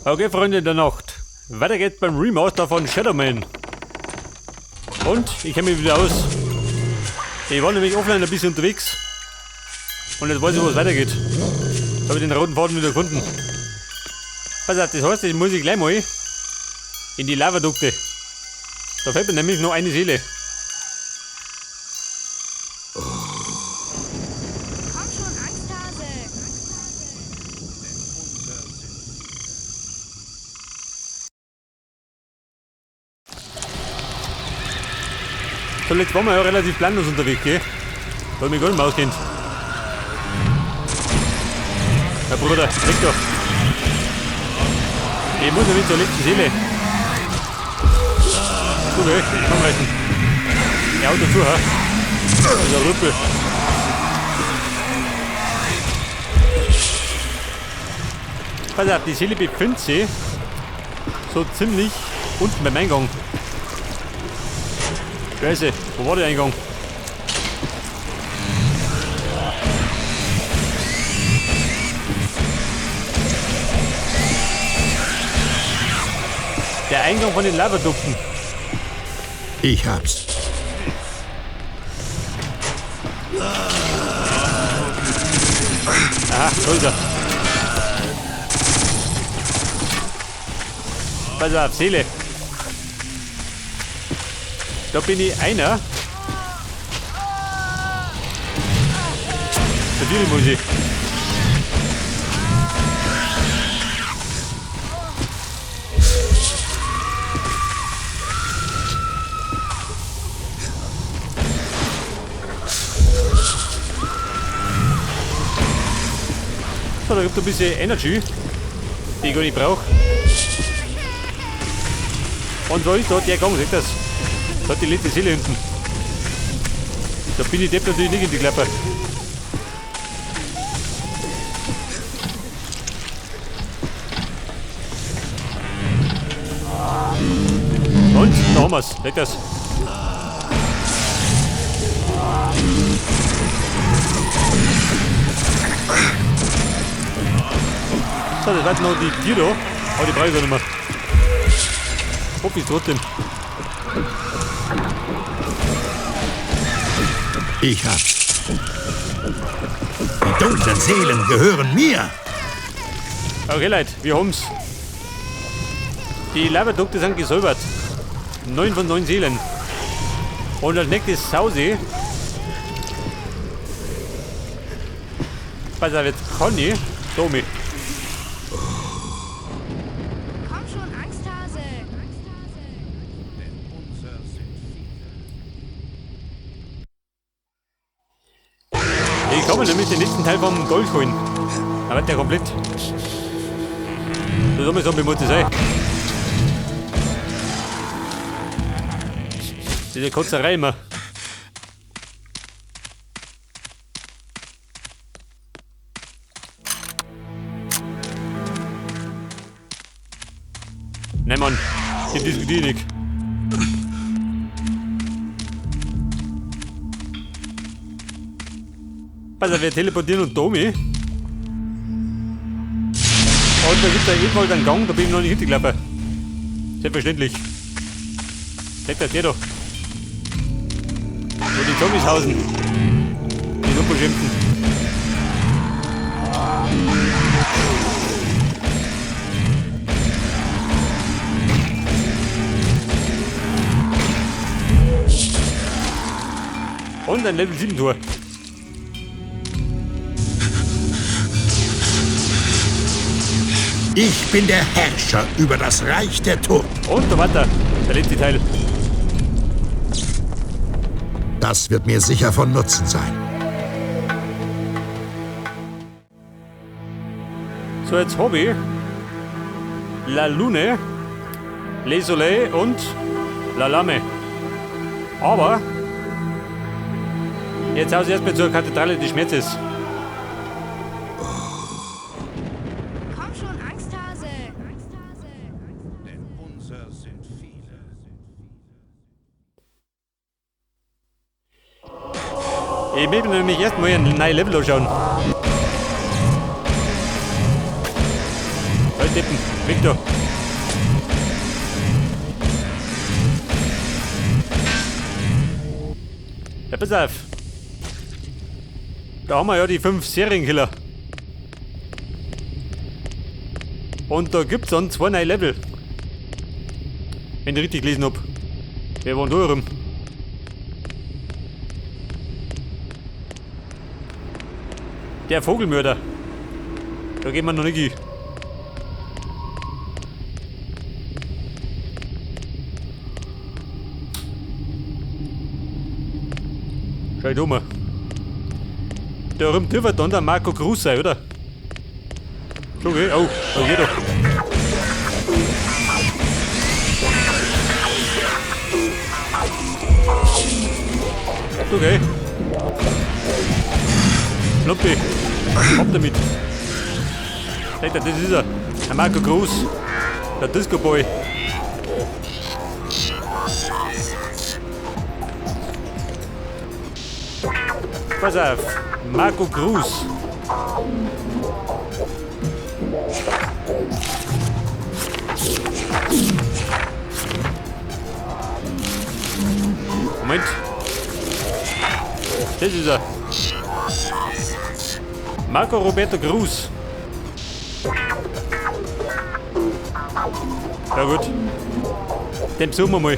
Okay, Freunde der Nacht. Weiter geht's beim Remaster von Shadow Man. Und ich kenne mich wieder aus. Ich war nämlich offline ein bisschen unterwegs. Und jetzt weiß ich, wo es weitergeht. Jetzt habe ich den roten Faden wieder gefunden. Pass auf, das heißt, jetzt muss ich gleich mal in die Lavadukte. Da fehlt mir nämlich noch eine Seele. Komm schon, Angsthase! So, jetzt waren wir ja relativ planlos unterwegs, gell? Weil mich gar nicht mehr auskennt. Herr Bruder, weg doch! Ich muss nämlich zur letzten Seele. Du, weg, komm rein. Ja, Auto zu, ha? Das ist ein Rüppel. Pass auf, die Seele befindet sich so ziemlich unten beim Eingang. Scheiße, wo war der Eingang? Der Eingang von den Lavadukten. Ich hab's. Aha, so ist er. Pass auf, Seele. Da bin ich einer. Natürlich muss ich. So, da gibt es ein bisschen Energy, die ich gar nicht brauche. Und so ist da der Gang, seht ihr das? Da hat die letzte Seele hinten. Da bin ich Depp natürlich nicht in die Klappe. Und da haben wir's, seht ihr das? So, das waren noch die Tiere da, aber die brauche ich gar nicht mehr. Hoffe ich trotzdem. Ich hab's. Die dunklen Seelen gehören mir. Okay, Leute, wir haben's. Die Lavadukte sind gesäubert. 9 von 9 Seelen. Und als nächstes Sausi. Pass auf, jetzt kann ich. Tommy. Komm schon, Angsthase! Ich kann mir nämlich den letzten Teil vom Golf holen. Aber der komplett. So soll man sagen, wie muss das sein? Diese Kotzerei immer. Nein, Mann, ich diskutiere nicht. Pass auf, wir teleportieren und Tommy. Und da gibt es ebenfalls einen Gang, da bin ich noch nicht hingelaufen. Selbstverständlich. Seht ihr, der da. Wo die Zombies hausen. Die Unverschämten. Und ein Level 7 Tor. Ich bin der Herrscher über das Reich der Toten. Und da weiter. Der letzte Teil. Das wird mir sicher von Nutzen sein. So, jetzt habe ich La Lune, Le Soleil und La Lame. Aber jetzt haus ich erstmal zur Kathedrale des Schmerzes. Komm schon, Angsthase! Denn unser sind viele. Ich will mir nämlich erstmal ein neues Level anschauen. Halt Deppen, weg da. Ja, pass auf. Da haben wir ja die 5 Serienkiller. Und da gibt's dann 2 neue Level. Wenn ich richtig gelesen hab. Wer war denn da rum? Der Vogelmörder. Da gehen wir noch nicht hin. Schau da mal. Da rum dürfte dann der Marco Cruz sein, oder? Schon, gell? Oh, da geht er. So, gell? Schnuppi. Ab damit. Seht ihr, das ist er. Der Marco Cruz. Der Disco Boy. Pass auf. Marco Cruz. Moment. Das ist er. Marco Roberto Cruz. Ja gut. Den besuchen wir mal.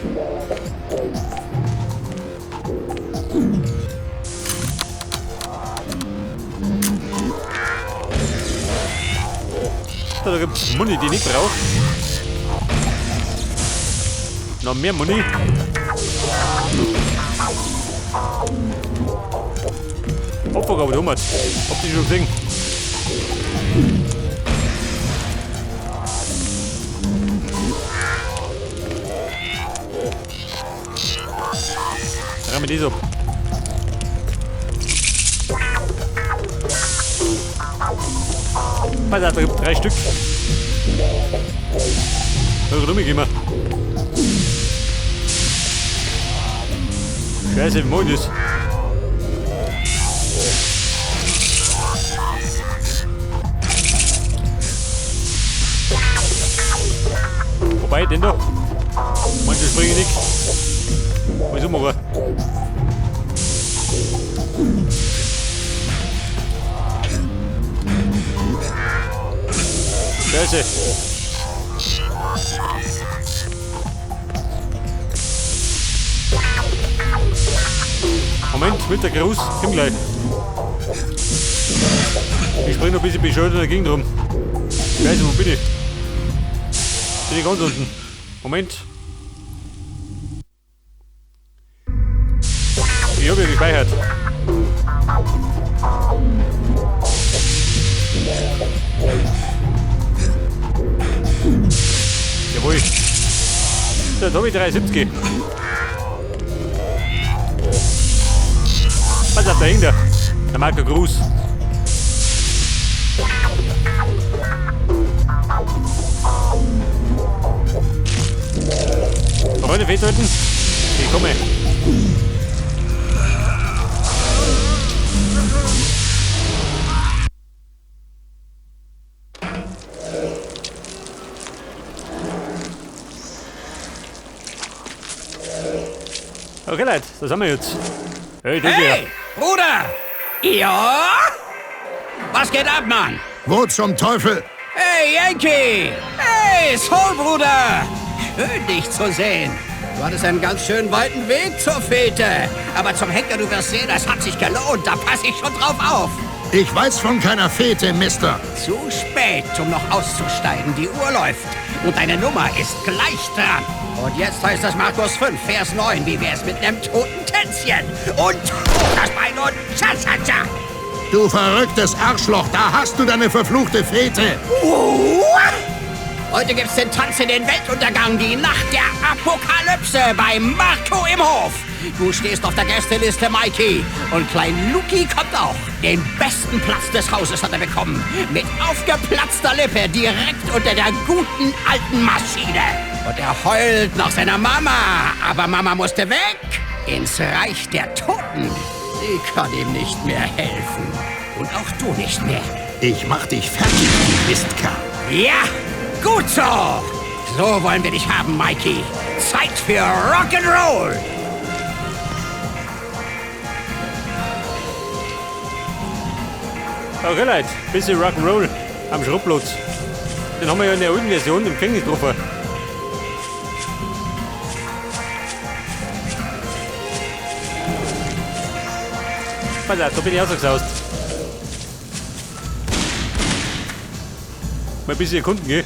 Da gibt es Money, die nicht braucht. Noch mehr Money. Opfergabe, du Habt ihr schon gesehen? Dann haben wir das ab. Pass auf, da gibt 3 Stück. Also rumgehen wir. Scheiße, wie mache ich das? Wobei, den da. Manche springen nicht. Was soll machen? Scheiße. Moment, mit der Gruß, komm gleich. Ich spring noch ein bisschen bescheuert in der Gegend rum. Scheiße, wo bin ich? Bin ich ganz unten. Moment. Ich hab ja gespeichert. Jawohl. Da habe ich 370. Was hat da hinter? Der Marco Cruz. Freunde, festhalten. Ich komme. Okay, Leute, das haben wir jetzt. Hey, das Hey, hier. Bruder! Ja? Was geht ab, Mann? Wo zum Teufel? Hey, Yankee! Hey, Soul, Bruder! Schön, dich zu sehen. Du hattest einen ganz schön weiten Weg zur Fete. Aber zum Henker, du wirst sehen, das hat sich gelohnt. Da passe ich schon drauf auf. Ich weiß von keiner Fete, Mister. Zu spät, um noch auszusteigen. Die Uhr läuft. Und deine Nummer ist gleich dran. Und jetzt heißt das Markus 5, Vers 9. Wie wär's mit einem toten Tänzchen? Und das Bein und Cha-Cha-Cha. Du verrücktes Arschloch, da hast du deine verfluchte Fete. Heute gibt's den Tanz in den Weltuntergang, die Nacht der Apokalypse bei Marco im Hof. Du stehst auf der Gästeliste, Mikey. Und Klein Luki kommt auch. Den besten Platz des Hauses hat er bekommen. Mit aufgeplatzter Lippe direkt unter der guten alten Maschine. Und er heult nach seiner Mama. Aber Mama musste weg ins Reich der Toten. Sie kann ihm nicht mehr helfen. Und auch du nicht mehr. Ich mach dich fertig, du Mistkerl. Ja, Gut so! So wollen wir dich haben, Mikey. Zeit für Rock'n'Roll! Okay, Leute, bisschen Rock'n'Roll am Schrottplatz. Den haben wir ja in der alten Version im Gefängnis getroffen. Pass auf, da bin ich ausgesaust. Mal ein bisschen erkunden, gell?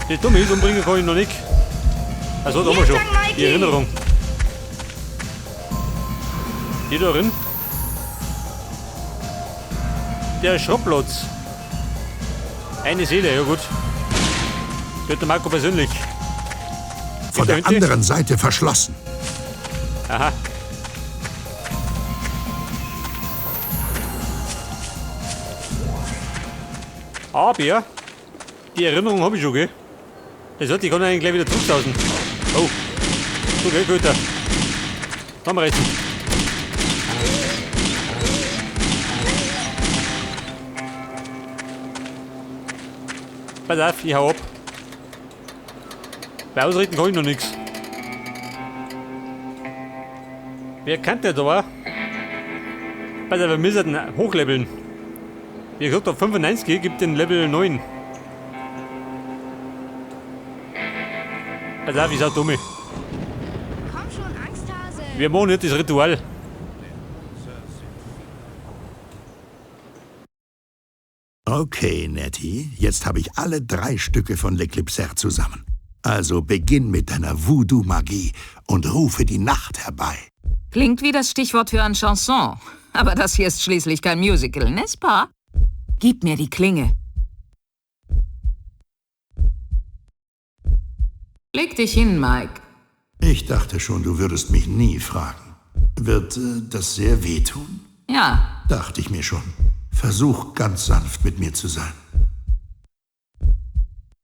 Die Dumme ist, umbringen kann ich noch nicht. Also, da haben wir schon. Die Erinnerung. Die da drin. Der Schrottplatz. Eine Seele, ja gut. Gehört der Marco persönlich. Von der anderen Seite verschlossen. Aha. Aber die Erinnerung habe ich schon, gell? Das heißt, ich kann eigentlich gleich wieder zurücksausen. Oh. So, gell, Götter. Haben wir recht. Pass auf, ich hau ab. Bei Ausrichten kann ich noch nichts. Wer kann der da? Pass auf, wir müssen hochleveln. Wie gesagt, auf 95 gibt den Level 9. Pass auf, ich sag dumme. Komm schon, Angsthase. Wir machen nicht das Ritual. Okay, Nettie, jetzt habe ich alle 3 Stücke von L'Eclipsaire zusammen. Also beginn mit deiner Voodoo-Magie und rufe die Nacht herbei. Klingt wie das Stichwort für eine Chanson. Aber das hier ist schließlich kein Musical, n'est-ce pas? Gib mir die Klinge. Leg dich hin, Mike. Ich dachte schon, du würdest mich nie fragen. Wird das sehr wehtun? Ja, Dachte ich mir schon. Versuch ganz sanft mit mir zu sein.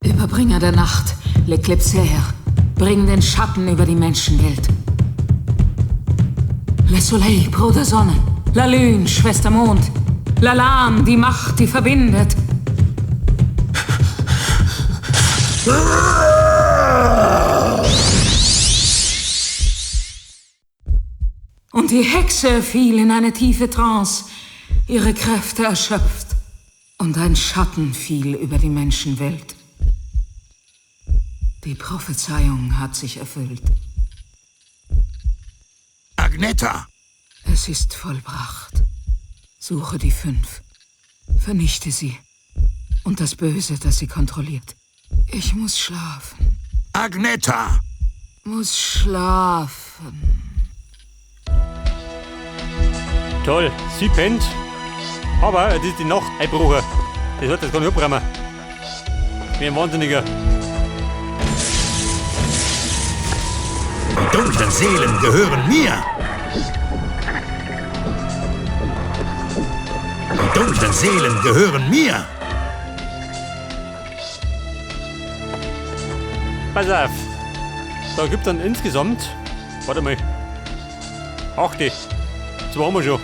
Überbringer der Nacht, L'Eclipsaire. Bring den Schatten über die Menschenwelt. Le Soleil, Bruder Sonne. La Lune, Schwester Mond. La Lame, die Macht, die verbindet. Und die Hexe fiel in eine tiefe Trance, ihre Kräfte erschöpft. Und ein Schatten fiel über die Menschenwelt. Die Prophezeiung hat sich erfüllt. Agneta! Es ist vollbracht. Suche die 5. Vernichte sie. Und das Böse, das sie kontrolliert. Ich muss schlafen. Agneta! Muss schlafen. Toll, sie pennt. Aber es ist die Nacht eingebrochen. Das hat das gar nicht abbrennen. Wie ein Wahnsinniger. Die dunklen Seelen gehören mir! Die dunklen Seelen gehören mir! Pass auf. Da gibt es dann insgesamt. Warte mal. 8. 2 haben wir schon.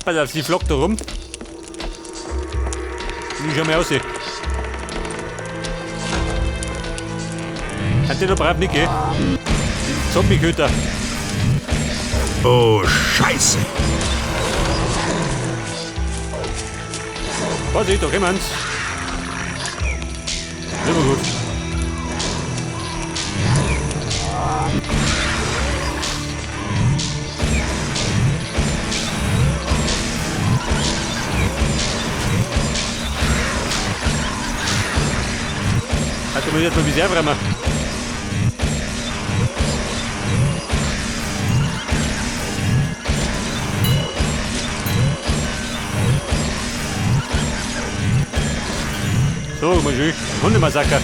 Pass auf, sie flockt da rum. Wie schau mal aus. Hat der da brav nicht, gell? Zombie-Köter. Oh, Scheiße! Vorsicht, da kommen's. Immer gut. Hast du mir jetzt mal wie sehr brennen? So, mal schön. Hundemassaker.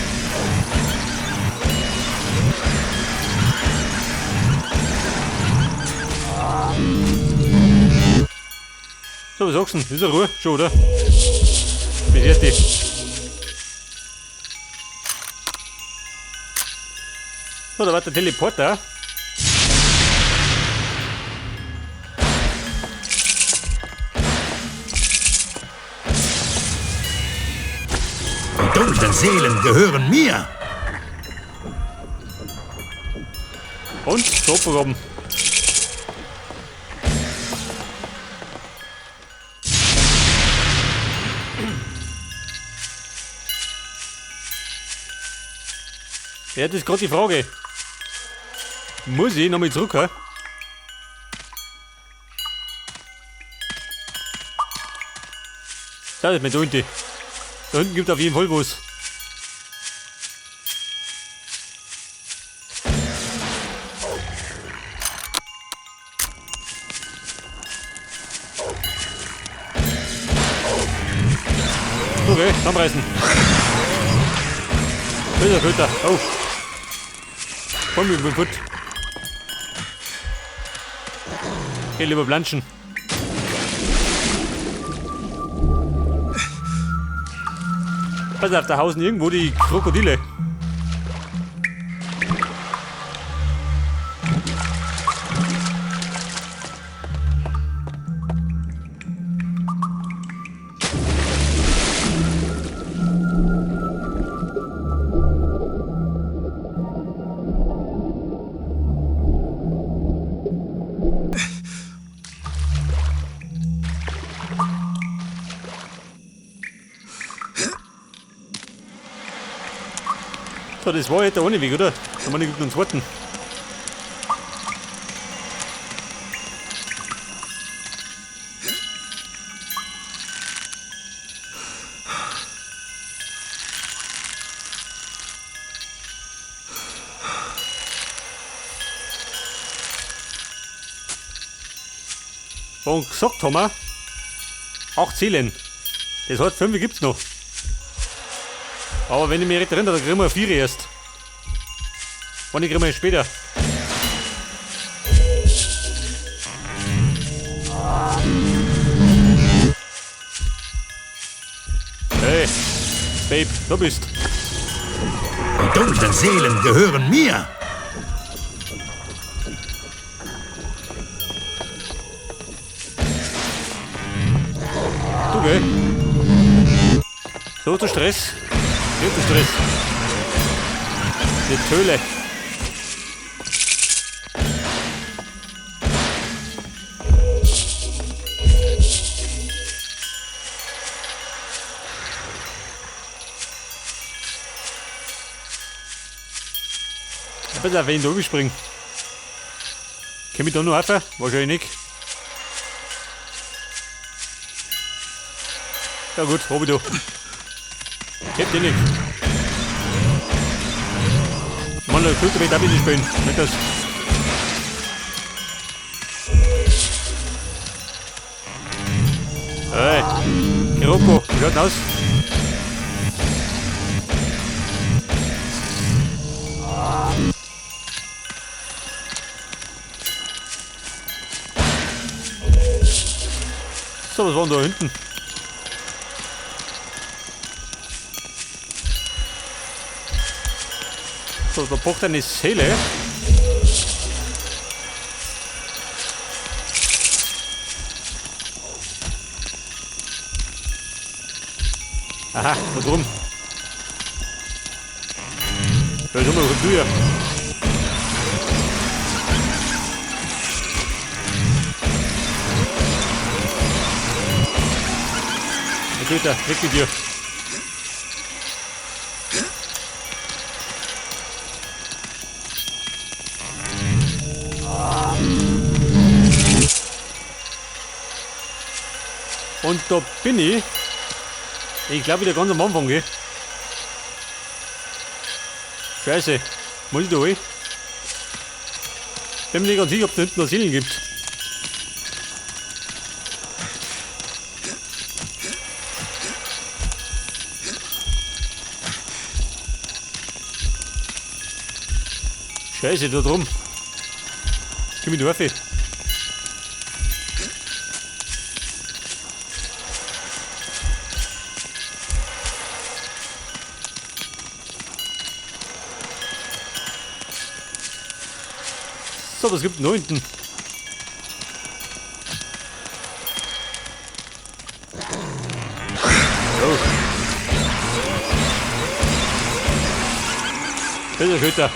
So, was sagst du denn? Ist er Ruhe? Schon, oder? Bis jetzt. So, da war der Teleporter. Die dunklen Seelen gehören mir. Und so bekommen. Ja, das ist gerade die Frage. Muss ich nochmal zurück, hä? Da ist mir da unten. Da unten gibt es auf jeden Fall was. Okay, zusammenreißen. Böser Köter. Oh. Komm, ich bin gut. Geh lieber planschen. Pass auf, da hausen irgendwo die Krokodile. So, das war jetzt der eine Weg, oder? Da man nicht uns warten. Und gesagt haben wir, 8 Seelen. Das heißt, 5 gibt's noch. Aber wenn ich mich recht erinnere, dann kriegen wir 4 erst. Und ich kriegen wir später. Hey, Babe, du bist. Die dunklen Seelen gehören mir. Du, gell? So zu Stress. Viel zu Stress. Die Töle. Pass auf, wenn ich da überspringe. Kann ich da noch helfen? Wahrscheinlich nicht. Ja gut, hab ich da. Hebt ihr nicht. Mann, der Kultur wird auch ein bisschen spielen. Nicht das. Hey, Rocco, wie schaut denn aus? So, was war denn da hinten? So, da pocht eine Seele. Aha, da drum. Da ist immer noch ein Tür. Na gut, weg mit dir. Und da bin ich. Ich glaube wieder ganz am Anfang, gell? Scheiße. Muss ich da hin? Bin mir nicht ganz sicher, ob es da hinten noch Seelen gibt. Scheiße, da drum. Gib mir die Waffe. So, was gibt denn da hinten? Oh. Bitte, Güter.